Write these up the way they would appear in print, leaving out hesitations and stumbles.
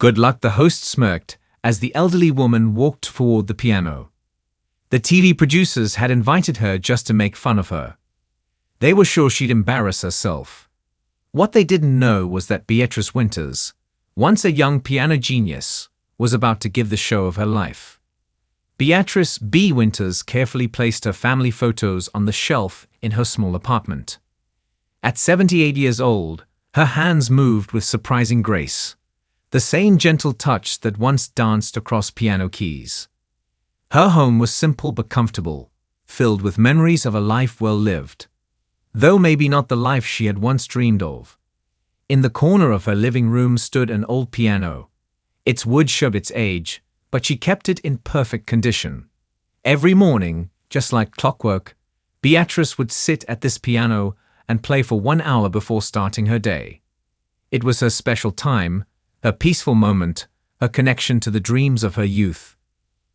Good luck, the host smirked as the elderly woman walked toward the piano. The TV producers had invited her just to make fun of her. They were sure she'd embarrass herself. What they didn't know was that Beatrice Winters, once a young piano genius, was about to give the show of her life. Beatrice B. Winters carefully placed her family photos on the shelf in her small apartment. At 78 years old, her hands moved with surprising grace, the same gentle touch that once danced across piano keys. Her home was simple but comfortable, filled with memories of a life well lived, though maybe not the life she had once dreamed of. In the corner of her living room stood an old piano. Its wood showed its age, but she kept it in perfect condition. Every morning, just like clockwork, Beatrice would sit at this piano and play for 1 hour before starting her day. It was her special time, her peaceful moment, her connection to the dreams of her youth.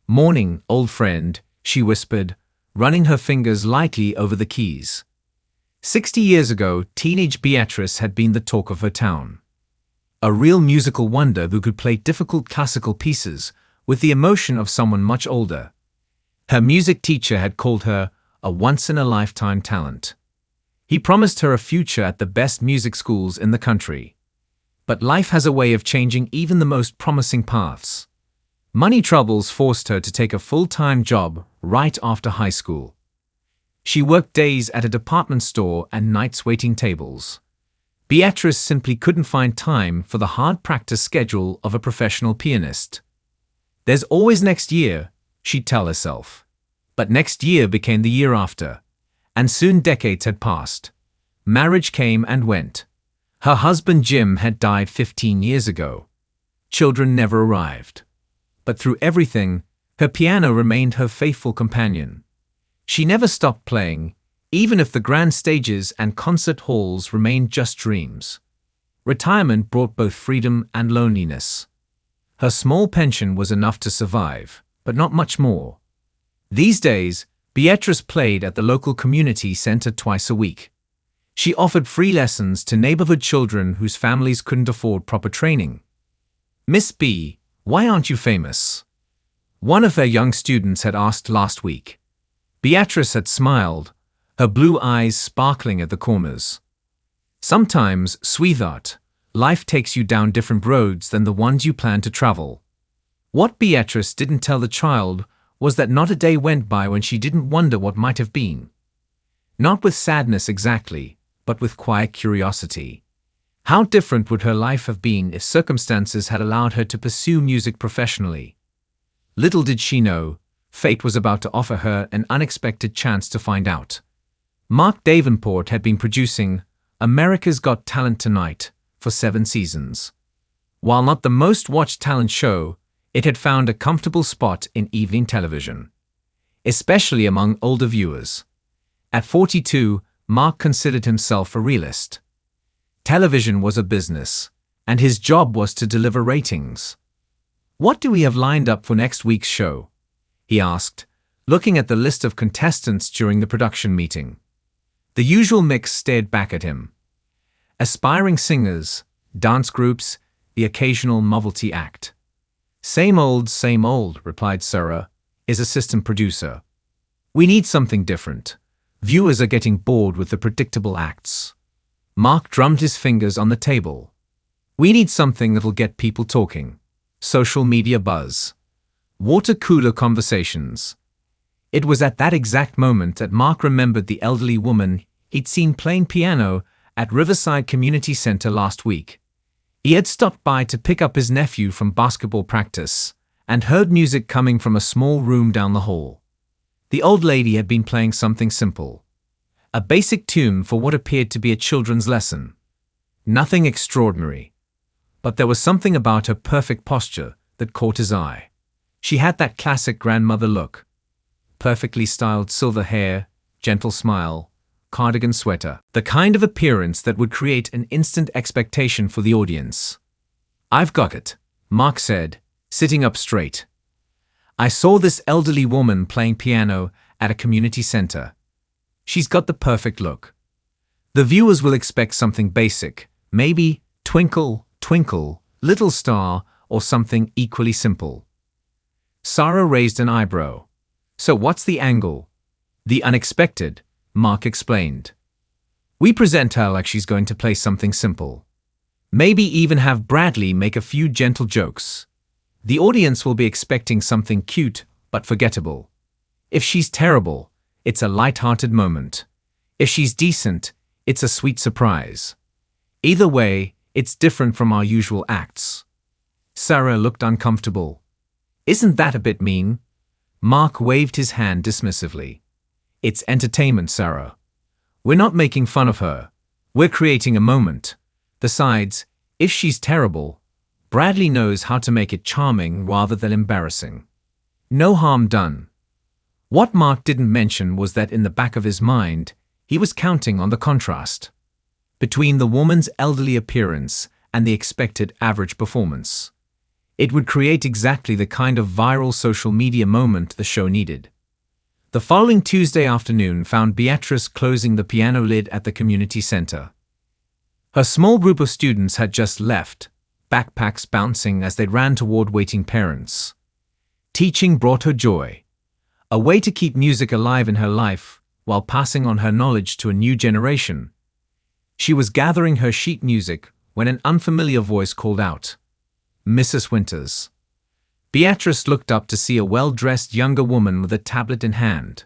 "Morning, old friend," she whispered, running her fingers lightly over the keys. 60 years ago, teenage Beatrice had been the talk of her town. A real musical wonder who could play difficult classical pieces with the emotion of someone much older. Her music teacher had called her a once-in-a-lifetime talent. He promised her a future at the best music schools in the country. But life has a way of changing even the most promising paths. Money troubles forced her to take a full-time job right after high school. She worked days at a department store and nights waiting tables. Beatrice simply couldn't find time for the hard practice schedule of a professional pianist. "There's always next year," she'd tell herself. But next year became the year after, and soon decades had passed. Marriage came and went. Her husband Jim had died 15 years ago. Children never arrived. But through everything, her piano remained her faithful companion. She never stopped playing, even if the grand stages and concert halls remained just dreams. Retirement brought both freedom and loneliness. Her small pension was enough to survive, but not much more. These days, Beatrice played at the local community center twice a week. She offered free lessons to neighborhood children whose families couldn't afford proper training. "Miss B, why aren't you famous?" one of her young students had asked last week. Beatrice had smiled, her blue eyes sparkling at the corners. "Sometimes, sweetheart, life takes you down different roads than the ones you plan to travel." What Beatrice didn't tell the child was that not a day went by when she didn't wonder what might have been. Not with sadness exactly, but with quiet curiosity. How different would her life have been if circumstances had allowed her to pursue music professionally? Little did she know, fate was about to offer her an unexpected chance to find out. Mark Davenport had been producing America's Got Talent Tonight for 7 seasons. While not the most watched talent show, it had found a comfortable spot in evening television, especially among older viewers. At 42, Mark considered himself a realist. Television was a business, and his job was to deliver ratings. "What do we have lined up for next week's show?" he asked, looking at the list of contestants during the production meeting. The usual mix stared back at him. Aspiring singers, dance groups, the occasional novelty act. Same old," replied Sarah, his assistant producer. "We need something different. Viewers are getting bored with the predictable acts." Mark drummed his fingers on the table. "We need something that'll get people talking. Social media buzz. Water cooler conversations." It was at that exact moment that Mark remembered the elderly woman he'd seen playing piano at Riverside Community Center last week. He had stopped by to pick up his nephew from basketball practice and heard music coming from a small room down the hall. The old lady had been playing something simple. A basic tune for what appeared to be a children's lesson. Nothing extraordinary. But there was something about her perfect posture that caught his eye. She had that classic grandmother look. Perfectly styled silver hair, gentle smile, cardigan sweater. The kind of appearance that would create an instant expectation for the audience. "I've got it," Mark said, sitting up straight. "I saw this elderly woman playing piano at a community center. She's got the perfect look. The viewers will expect something basic, maybe Twinkle, Twinkle, Little Star, or something equally simple? Sarah raised an eyebrow. So what's the angle? The unexpected, Mark explained. We present her like she's going to play something simple. Maybe even have Bradley make a few gentle jokes. The audience will be expecting something cute but forgettable. If she's terrible, it's a light-hearted moment. If she's decent, it's a sweet surprise. Either way, it's different from our usual acts. Sarah looked uncomfortable. Isn't that a bit mean? Mark waved his hand dismissively. It's entertainment, Sarah. We're not making fun of her. We're creating a moment. Besides, if she's terrible, Bradley knows how to make it charming rather than embarrassing. No harm done. What Mark didn't mention was that in the back of his mind, he was counting on the contrast between the woman's elderly appearance and the expected average performance. It would create exactly the kind of viral social media moment the show needed. The following Tuesday afternoon found Beatrice closing the piano lid at the community center. Her small group of students had just left, backpacks bouncing as they ran toward waiting parents. Teaching brought her joy, a way to keep music alive in her life while passing on her knowledge to a new generation. She was gathering her sheet music when an unfamiliar voice called out, "Mrs. Winters." Beatrice looked up to see a well-dressed younger woman with a tablet in hand.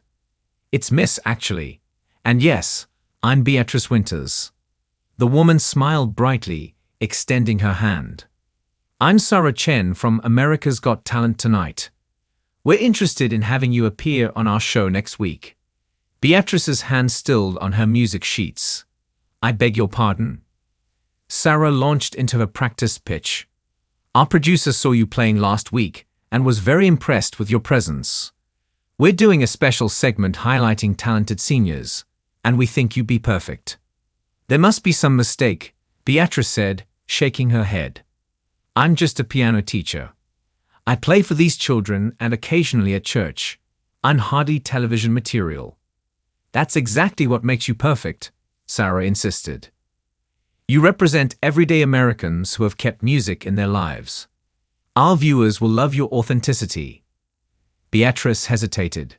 "It's Miss, actually. And yes, I'm Beatrice Winters." The woman smiled brightly, extending her hand. "I'm Sarah Chen from America's Got Talent Tonight. We're interested in having you appear on our show next week." Beatrice's hand stilled on her music sheets. "I beg your pardon?" Sarah launched into her practice pitch. "Our producer saw you playing last week and was very impressed with your presence. We're doing a special segment highlighting talented seniors, and we think you'd be perfect." "There must be some mistake," Beatrice said, shaking her head. "I'm just a piano teacher. I play for these children and occasionally at church. I'm hardly television material." "That's exactly what makes you perfect," Sarah insisted. "You represent everyday Americans who have kept music in their lives. Our viewers will love your authenticity." Beatrice hesitated.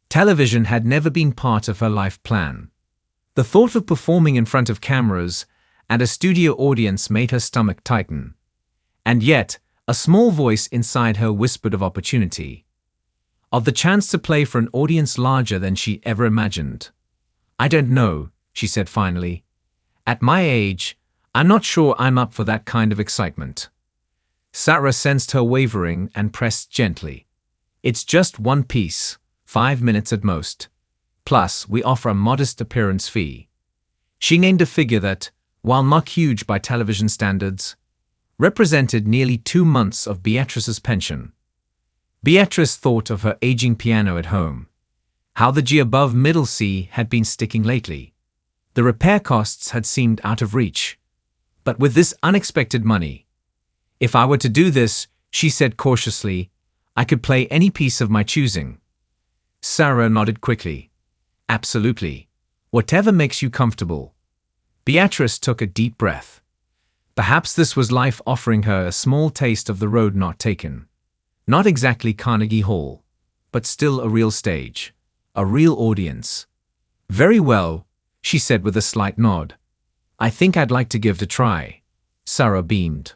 Television had never been part of her life plan. The thought of performing in front of cameras and a studio audience made her stomach tighten. And yet, a small voice inside her whispered of opportunity, of the chance to play for an audience larger than she ever imagined. "I don't know," she said finally. "At my age, I'm not sure I'm up for that kind of excitement." Sarah sensed her wavering and pressed gently. "It's just one piece, 5 minutes at most. Plus, we offer a modest appearance fee." She named a figure that, while not huge by television standards, represented nearly 2 months of Beatrice's pension. Beatrice thought of her aging piano at home, how the G above middle C had been sticking lately. The repair costs had seemed out of reach. But with this unexpected money, "If I were to do this," she said cautiously, "I could play any piece of my choosing." Sarah nodded quickly. "Absolutely. Whatever makes you comfortable." Beatrice took a deep breath. Perhaps this was life offering her a small taste of the road not taken. Not exactly Carnegie Hall, but still a real stage, a real audience. "Very well," she said with a slight nod. "I think I'd like to give it a try." Sarah beamed.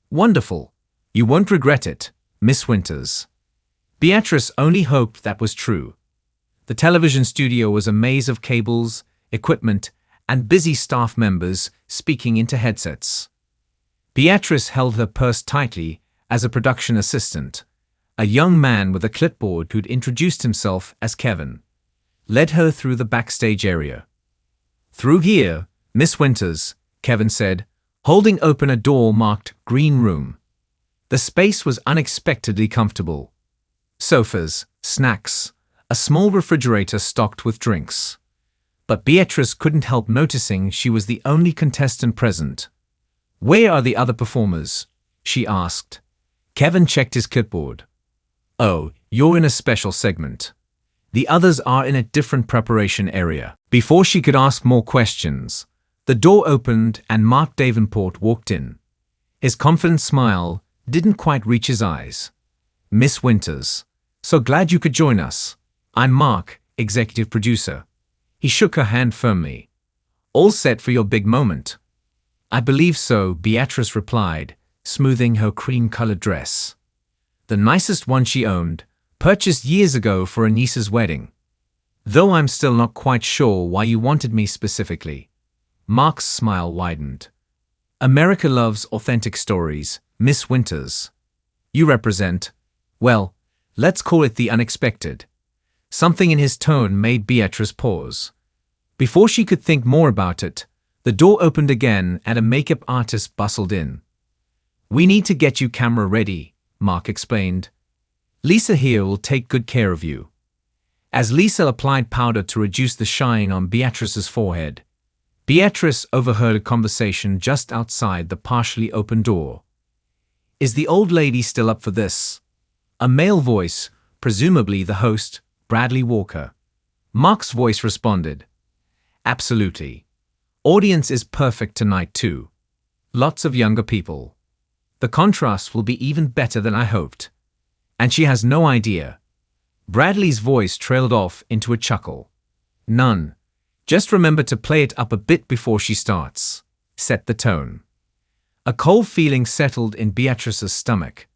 "Wonderful. You won't regret it, Miss Winters." Beatrice only hoped that was true. The television studio was a maze of cables, equipment, and busy staff members speaking into headsets. Beatrice held her purse tightly as a production assistant. A young man with a clipboard who'd introduced himself as Kevin led her through the backstage area. "Through here, Miss Winters," Kevin said, holding open a door marked Green Room. The space was unexpectedly comfortable. Sofas, snacks, a small refrigerator stocked with drinks. But Beatrice couldn't help noticing she was the only contestant present. "Where are the other performers?" she asked. Kevin checked his clipboard. "Oh, you're in a special segment. The others are in a different preparation area." Before she could ask more questions, the door opened and Mark Davenport walked in. His confident smile didn't quite reach his eyes. "Miss Winters, so glad you could join us. I'm Mark, executive producer." He shook her hand firmly. "All set for your big moment?" "I believe so," Beatrice replied, smoothing her cream-colored dress. The nicest one she owned, purchased years ago for a niece's wedding. "Though I'm still not quite sure why you wanted me specifically." Mark's smile widened. "America loves authentic stories, Miss Winters. You represent, well, let's call it the unexpected." Something in his tone made Beatrice pause. Before she could think more about it, the door opened again and a makeup artist bustled in. "We need to get you camera ready," Mark explained. "Lisa here will take good care of you." As Lisa applied powder to reduce the shine on Beatrice's forehead, Beatrice overheard a conversation just outside the partially open door. "Is the old lady still up for this?" A male voice, presumably the host, Bradley Walker. Mark's voice responded. "Absolutely. Audience is perfect tonight too. Lots of younger people. The contrast will be even better than I hoped. And she has no idea." Bradley's voice trailed off into a chuckle. "None. Just remember to play it up a bit before she starts. Set the tone." A cold feeling settled in Beatrice's stomach.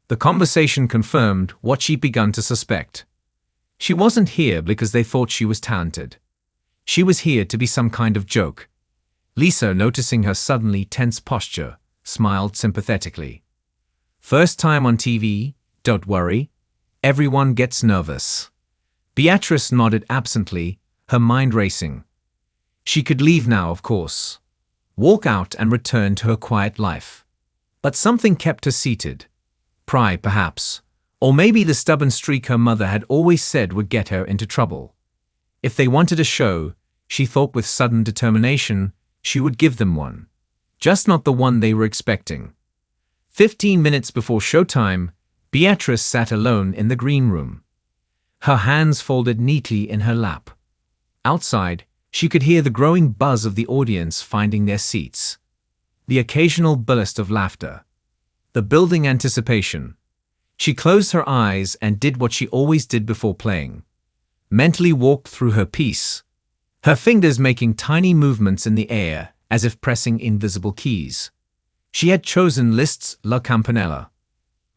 The conversation confirmed what she'd begun to suspect. She wasn't here because they thought she was talented. She was here to be some kind of joke. Lisa, noticing her suddenly tense posture, smiled sympathetically. "First time on TV, don't worry. Everyone gets nervous." Beatrice nodded absently, her mind racing. She could leave now, of course. Walk out and return to her quiet life. But something kept her seated. Pride, perhaps. Or maybe the stubborn streak her mother had always said would get her into trouble. If they wanted a show, she thought with sudden determination, she would give them one. Just not the one they were expecting. 15 minutes before showtime, Beatrice sat alone in the green room. Her hands folded neatly in her lap. Outside, she could hear the growing buzz of the audience finding their seats. The occasional burst of laughter. The building anticipation. She closed her eyes and did what she always did before playing. Mentally walked through her piece. Her fingers making tiny movements in the air as if pressing invisible keys. She had chosen Liszt's La Campanella,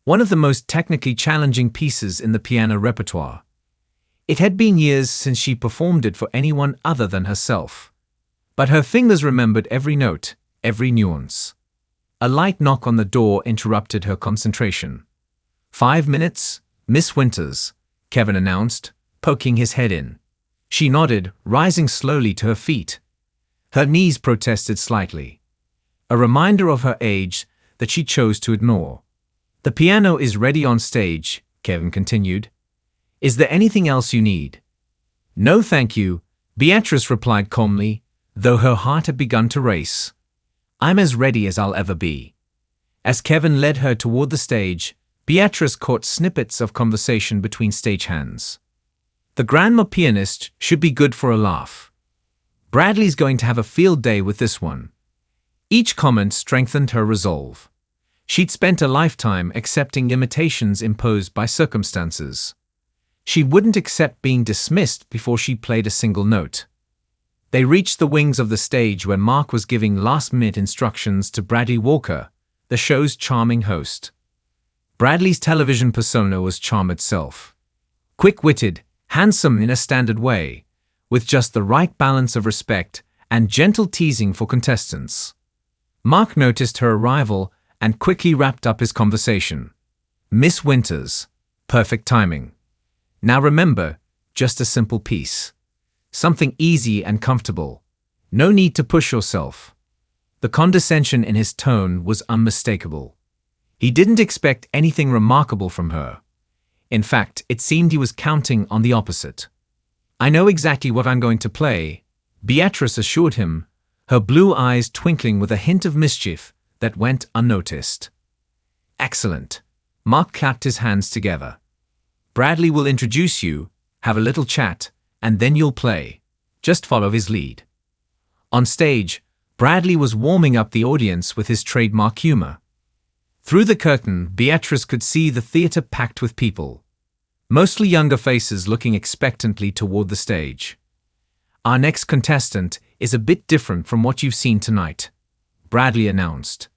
one of the most technically challenging pieces in the piano repertoire. It had been years since she performed it for anyone other than herself. But her fingers remembered every note, every nuance. A light knock on the door interrupted her concentration. 5 minutes, Miss Winters, Kevin announced, poking his head in. She nodded, rising slowly to her feet. Her knees protested slightly. A reminder of her age that she chose to ignore. "The piano is ready on stage," Kevin continued. "Is there anything else you need?" "No, thank you," Beatrice replied calmly, though her heart had begun to race. "I'm as ready as I'll ever be." As Kevin led her toward the stage, Beatrice caught snippets of conversation between stagehands. "The grandma pianist should be good for a laugh. Bradley's going to have a field day with this one." Each comment strengthened her resolve. She'd spent a lifetime accepting limitations imposed by circumstances. She wouldn't accept being dismissed before she played a single note. They reached the wings of the stage where Mark was giving last-minute instructions to Bradley Walker, the show's charming host. Bradley's television persona was charm itself. Quick-witted, handsome in a standard way, with just the right balance of respect and gentle teasing for contestants. Mark noticed her arrival and quickly wrapped up his conversation. "Miss Winters, perfect timing. Now remember, just a simple piece. Something easy and comfortable. No need to push yourself." The condescension in his tone was unmistakable. He didn't expect anything remarkable from her. In fact, it seemed he was counting on the opposite. "I know exactly what I'm going to play," Beatrice assured him, her blue eyes twinkling with a hint of mischief that went unnoticed. "Excellent." Mark clapped his hands together. "Bradley will introduce you, have a little chat, and then you'll play. Just follow his lead." On stage, Bradley was warming up the audience with his trademark humor. Through the curtain, Beatrice could see the theater packed with people, mostly younger faces looking expectantly toward the stage. "Our next contestant is a bit different from what you've seen tonight," Bradley announced.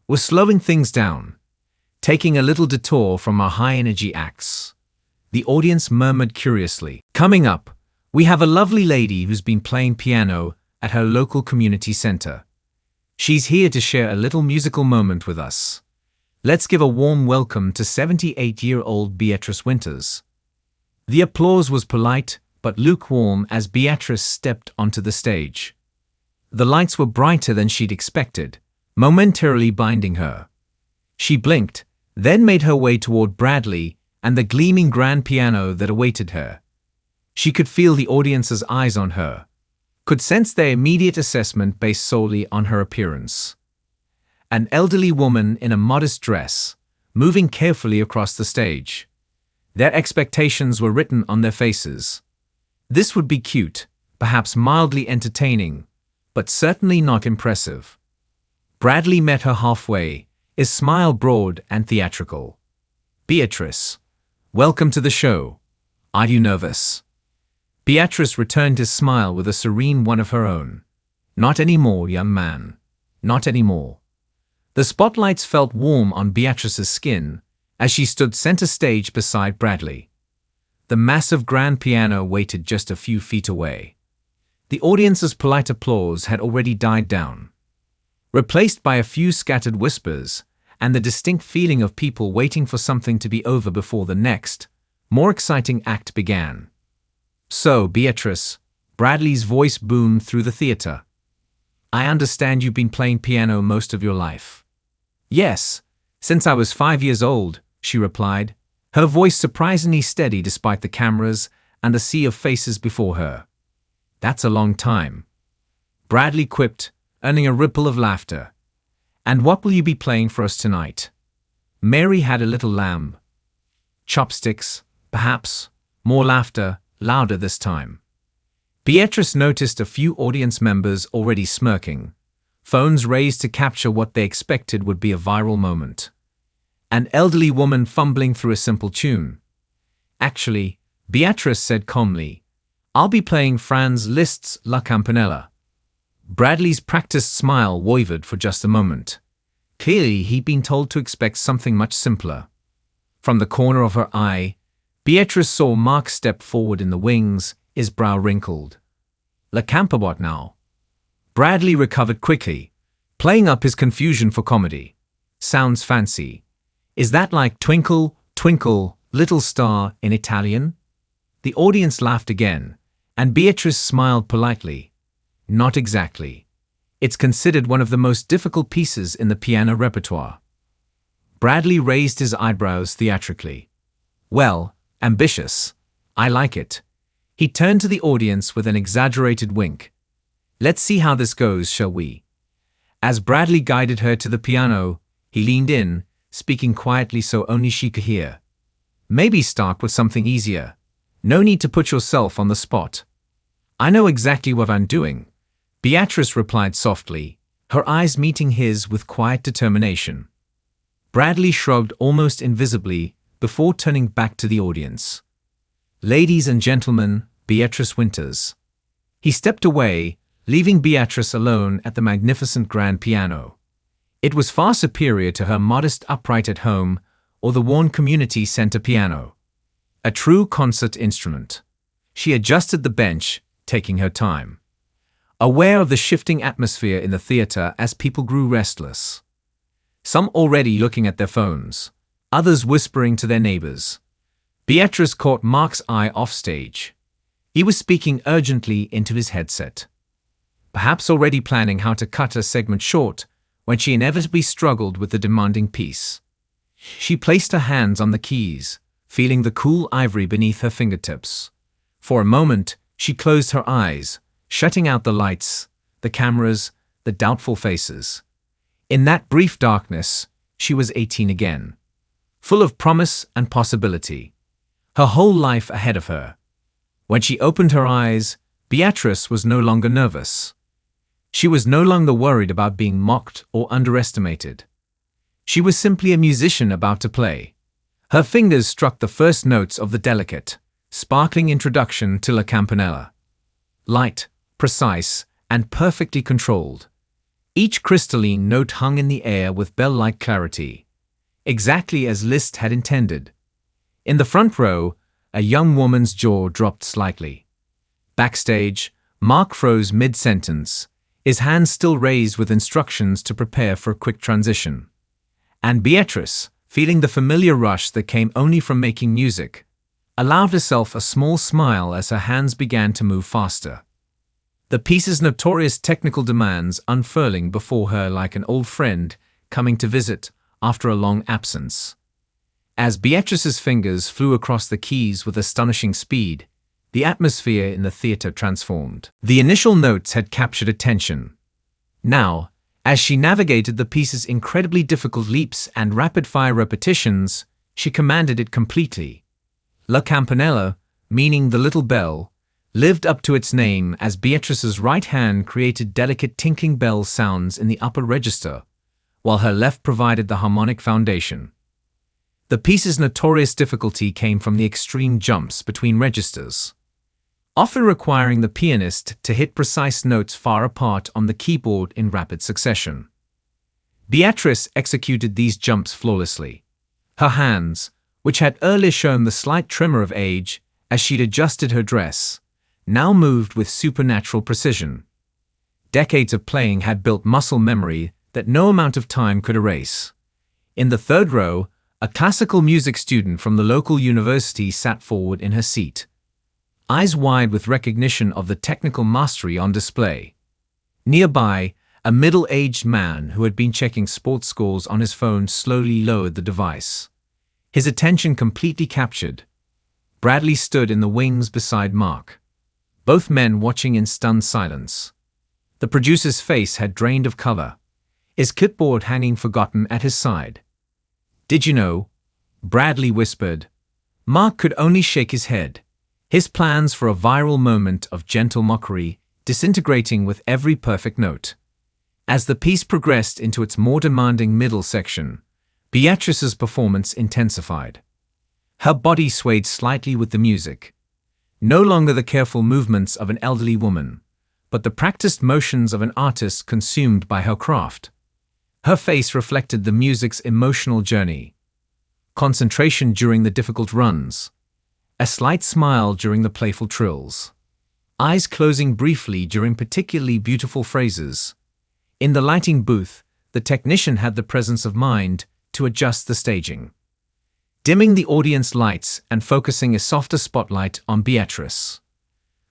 "We're slowing things down, taking a little detour from our high-energy acts." The audience murmured curiously. "Coming up, we have a lovely lady who's been playing piano at her local community center. She's here to share a little musical moment with us. Let's give a warm welcome to 78-year-old Beatrice Winters." The applause was polite but lukewarm as Beatrice stepped onto the stage. The lights were brighter than she'd expected, momentarily blinding her. She blinked, then made her way toward Bradley and the gleaming grand piano that awaited her. She could feel the audience's eyes on her, could sense their immediate assessment based solely on her appearance. An elderly woman in a modest dress, moving carefully across the stage. Their expectations were written on their faces. This would be cute, perhaps mildly entertaining, but certainly not impressive. Bradley met her halfway, his smile broad and theatrical. "Beatrice, welcome to the show. Are you nervous?" Beatrice returned his smile with a serene one of her own. "Not anymore, young man. Not anymore." The spotlights felt warm on Beatrice's skin as she stood center stage beside Bradley. The massive grand piano waited just a few feet away. The audience's polite applause had already died down, replaced by a few scattered whispers and the distinct feeling of people waiting for something to be over before the next, more exciting act began. "So, Beatrice," Bradley's voice boomed through the theater. "I understand you've been playing piano most of your life." "Yes, since I was 5 years old," she replied, her voice surprisingly steady despite the cameras and the sea of faces before her. "That's a long time," Bradley quipped, earning a ripple of laughter. "And what will you be playing for us tonight?" Mary had a little lamb. "Chopsticks, perhaps." More laughter, louder this time. Beatrice noticed a few audience members already smirking, phones raised to capture what they expected would be a viral moment. An elderly woman fumbling through a simple tune. "Actually," Beatrice said calmly, "I'll be playing Franz Liszt's La Campanella." Bradley's practiced smile wavered for just a moment. Clearly, he'd been told to expect something much simpler. From the corner of her eye, Beatrice saw Mark step forward in the wings, his brow wrinkled. "La Campa what now?" Bradley recovered quickly, playing up his confusion for comedy. "Sounds fancy. Is that like Twinkle, Twinkle, Little Star in Italian?" The audience laughed again, and Beatrice smiled politely. "Not exactly. It's considered one of the most difficult pieces in the piano repertoire." Bradley raised his eyebrows theatrically. "Well, ambitious. I like it." He turned to the audience with an exaggerated wink. "Let's see how this goes, shall we?" As Bradley guided her to the piano, he leaned in, speaking quietly so only she could hear. "Maybe start with something easier. No need to put yourself on the spot." "I know exactly what I'm doing," Beatrice replied softly, her eyes meeting his with quiet determination. Bradley shrugged almost invisibly before turning back to the audience. "Ladies and gentlemen, Beatrice Winters." He stepped away, leaving Beatrice alone at the magnificent grand piano. It was far superior to her modest upright at home or the worn community center piano. A true concert instrument. She adjusted the bench, taking her time, aware of the shifting atmosphere in the theater as people grew restless. Some already looking at their phones, others whispering to their neighbors. Beatrice caught Mark's eye offstage. He was speaking urgently into his headset, perhaps already planning how to cut her segment short when she inevitably struggled with the demanding piece. She placed her hands on the keys, feeling the cool ivory beneath her fingertips. For a moment, she closed her eyes, shutting out the lights, the cameras, the doubtful faces. In that brief darkness, she was 18 again, full of promise and possibility, her whole life ahead of her. When she opened her eyes, Beatrice was no longer nervous. She was no longer worried about being mocked or underestimated. She was simply a musician about to play. Her fingers struck the first notes of the delicate, sparkling introduction to La Campanella. Light, precise, and perfectly controlled. Each crystalline note hung in the air with bell-like clarity, exactly as Liszt had intended. In the front row, a young woman's jaw dropped slightly. Backstage, Mark froze mid-sentence, his hands still raised with instructions to prepare for a quick transition. And Beatrice, feeling the familiar rush that came only from making music, allowed herself a small smile as her hands began to move faster. The piece's notorious technical demands unfurling before her like an old friend coming to visit after a long absence. As Beatrice's fingers flew across the keys with astonishing speed, the atmosphere in the theater transformed. The initial notes had captured attention. Now, as she navigated the piece's incredibly difficult leaps and rapid-fire repetitions, she commanded it completely. La Campanella, meaning the little bell, lived up to its name as Beatrice's right hand created delicate tinkling bell sounds in the upper register, while her left provided the harmonic foundation. The piece's notorious difficulty came from the extreme jumps between registers, often requiring the pianist to hit precise notes far apart on the keyboard in rapid succession. Beatrice executed these jumps flawlessly. Her hands, which had earlier shown the slight tremor of age as she'd adjusted her dress, now moved with supernatural precision. Decades of playing had built muscle memory that no amount of time could erase. In the third row, a classical music student from the local university sat forward in her seat, eyes wide with recognition of the technical mastery on display. Nearby, a middle-aged man who had been checking sports scores on his phone slowly lowered the device, his attention completely captured. Bradley stood in the wings beside Mark, both men watching in stunned silence. The producer's face had drained of color, his clipboard hanging forgotten at his side. "Did you know?" Bradley whispered. Mark could only shake his head, his plans for a viral moment of gentle mockery disintegrating with every perfect note. As the piece progressed into its more demanding middle section, Beatrice's performance intensified. Her body swayed slightly with the music, no longer the careful movements of an elderly woman, but the practiced motions of an artist consumed by her craft. Her face reflected the music's emotional journey. Concentration during the difficult runs, a slight smile during the playful trills, eyes closing briefly during particularly beautiful phrases. In the lighting booth, the technician had the presence of mind to adjust the staging, dimming the audience lights and focusing a softer spotlight on Beatrice,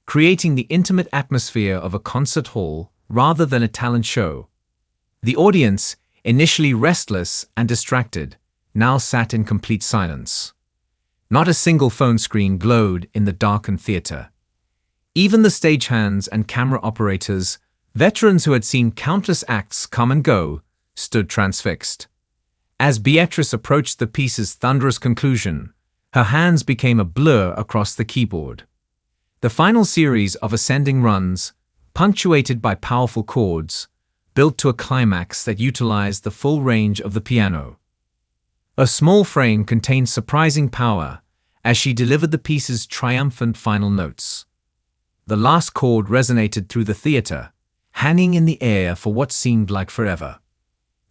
creating the intimate atmosphere of a concert hall rather than a talent show. The audience, initially restless and distracted, now sat in complete silence. Not a single phone screen glowed in the darkened theater. Even the stagehands and camera operators, veterans who had seen countless acts come and go, stood transfixed. As Beatrice approached the piece's thunderous conclusion, her hands became a blur across the keyboard. The final series of ascending runs, punctuated by powerful chords, built to a climax that utilized the full range of the piano. A small frame contained surprising power as she delivered the piece's triumphant final notes. The last chord resonated through the theater, hanging in the air for what seemed like forever.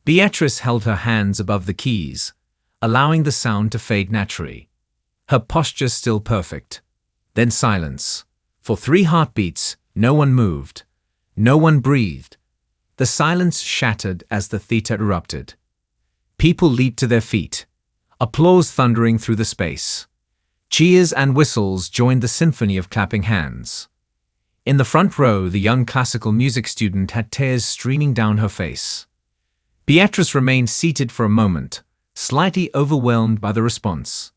Beatrice held her hands above the keys, allowing the sound to fade naturally, her posture still perfect. Then silence. For 3 heartbeats, no one moved, no one breathed. The silence shattered as the theater erupted. People leaped to their feet, applause thundering through the space. Cheers and whistles joined the symphony of clapping hands. In the front row, the young classical music student had tears streaming down her face. Beatrice remained seated for a moment, slightly overwhelmed by the response.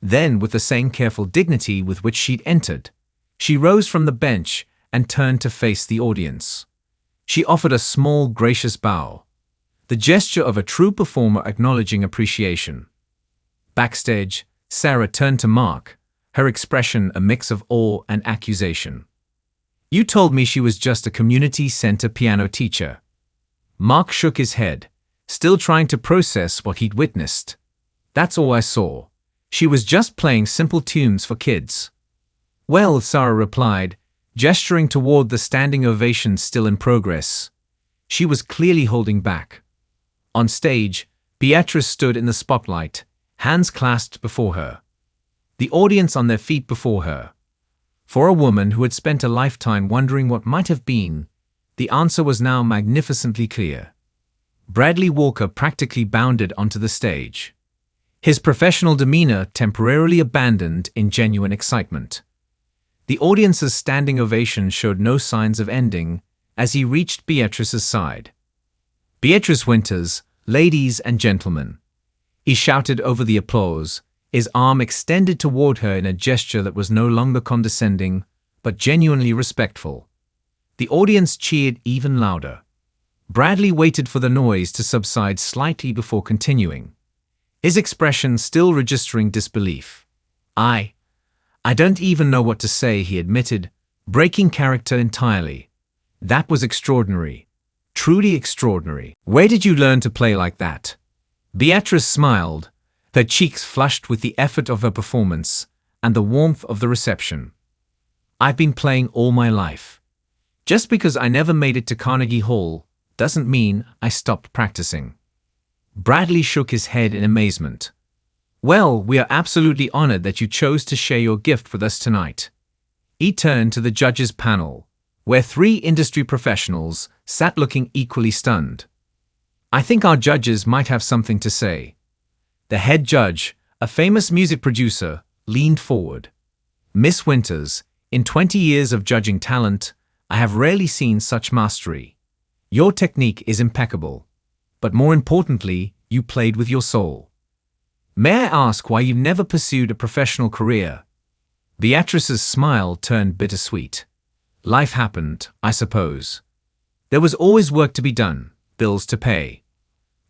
Then, with the same careful dignity with which she'd entered, she rose from the bench and turned to face the audience. She offered a small, gracious bow, the gesture of a true performer acknowledging appreciation. Backstage, Sarah turned to Mark, her expression a mix of awe and accusation. "You told me she was just a community center piano teacher." Mark shook his head, still trying to process what he'd witnessed. "That's all I saw. She was just playing simple tunes for kids." "Well," Sarah replied, gesturing toward the standing ovation still in progress. She was clearly holding back. On stage, Beatrice stood in the spotlight, hands clasped before her. The audience on their feet before her. For a woman who had spent a lifetime wondering what might have been, the answer was now magnificently clear. Bradley Walker practically bounded onto the stage. His professional demeanor temporarily abandoned in genuine excitement. The audience's standing ovation showed no signs of ending as he reached Beatrice's side. "Beatrice Winters, ladies and gentlemen," he shouted over the applause, his arm extended toward her in a gesture that was no longer condescending, but genuinely respectful. The audience cheered even louder. Bradley waited for the noise to subside slightly before continuing, his expression still registering disbelief. I don't even know what to say," he admitted, breaking character entirely. "That was extraordinary. Truly extraordinary. Where did you learn to play like that?" Beatrice smiled, her cheeks flushed with the effort of her performance and the warmth of the reception. "I've been playing all my life. Just because I never made it to Carnegie Hall doesn't mean I stopped practicing." Bradley shook his head in amazement. "Well, we are absolutely honored that you chose to share your gift with us tonight." He turned to the judges' panel, where 3 industry professionals sat looking equally stunned. "I think our judges might have something to say." The head judge, a famous music producer, leaned forward. "Miss Winters, in 20 years of judging talent, I have rarely seen such mastery. Your technique is impeccable. But more importantly, you played with your soul. May I ask why you never pursued a professional career?" Beatrice's smile turned bittersweet. "Life happened, I suppose. There was always work to be done, bills to pay.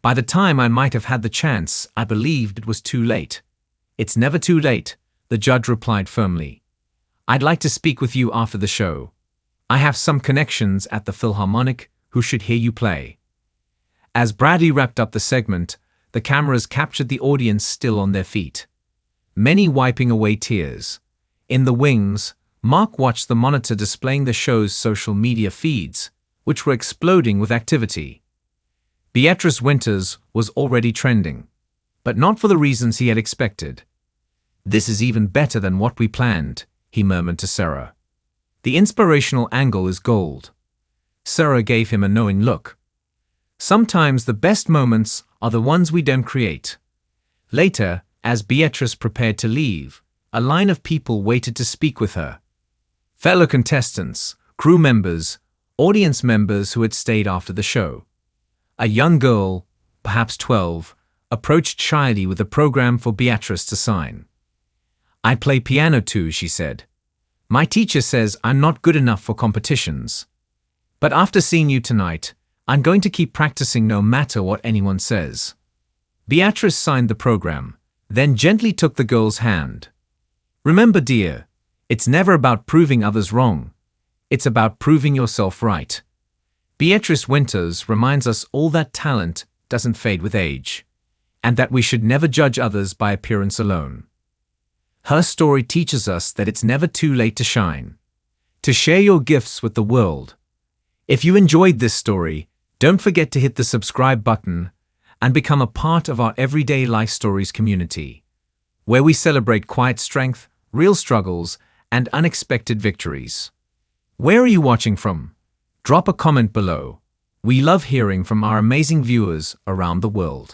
By the time I might have had the chance, I believed it was too late." "It's never too late," the judge replied firmly. "I'd like to speak with you after the show. I have some connections at the Philharmonic who should hear you play." As Bradley wrapped up the segment, the cameras captured the audience still on their feet, many wiping away tears. In the wings, Mark watched the monitor displaying the show's social media feeds, which were exploding with activity. Beatrice Winters was already trending, but not for the reasons he had expected. "This is even better than what we planned," he murmured to Sarah. "The inspirational angle is gold." Sarah gave him a knowing look. Sometimes the best moments are the ones we don't create. Later, as Beatrice prepared to leave, a line of people waited to speak with her. Fellow contestants, crew members, audience members who had stayed after the show. A young girl, perhaps 12, approached shyly with a program for Beatrice to sign. "I play piano too," she said. "My teacher says I'm not good enough for competitions. But after seeing you tonight, I'm going to keep practicing no matter what anyone says." Beatrice signed the program, then gently took the girl's hand. "Remember, dear, it's never about proving others wrong. It's about proving yourself right." Beatrice Winters reminds us all that talent doesn't fade with age, and that we should never judge others by appearance alone. Her story teaches us that it's never too late to shine, to share your gifts with the world. If you enjoyed this story, don't forget to hit the subscribe button and become a part of our Everyday Life Stories community, where we celebrate quiet strength, real struggles, and unexpected victories. Where are you watching from? Drop a comment below. We love hearing from our amazing viewers around the world.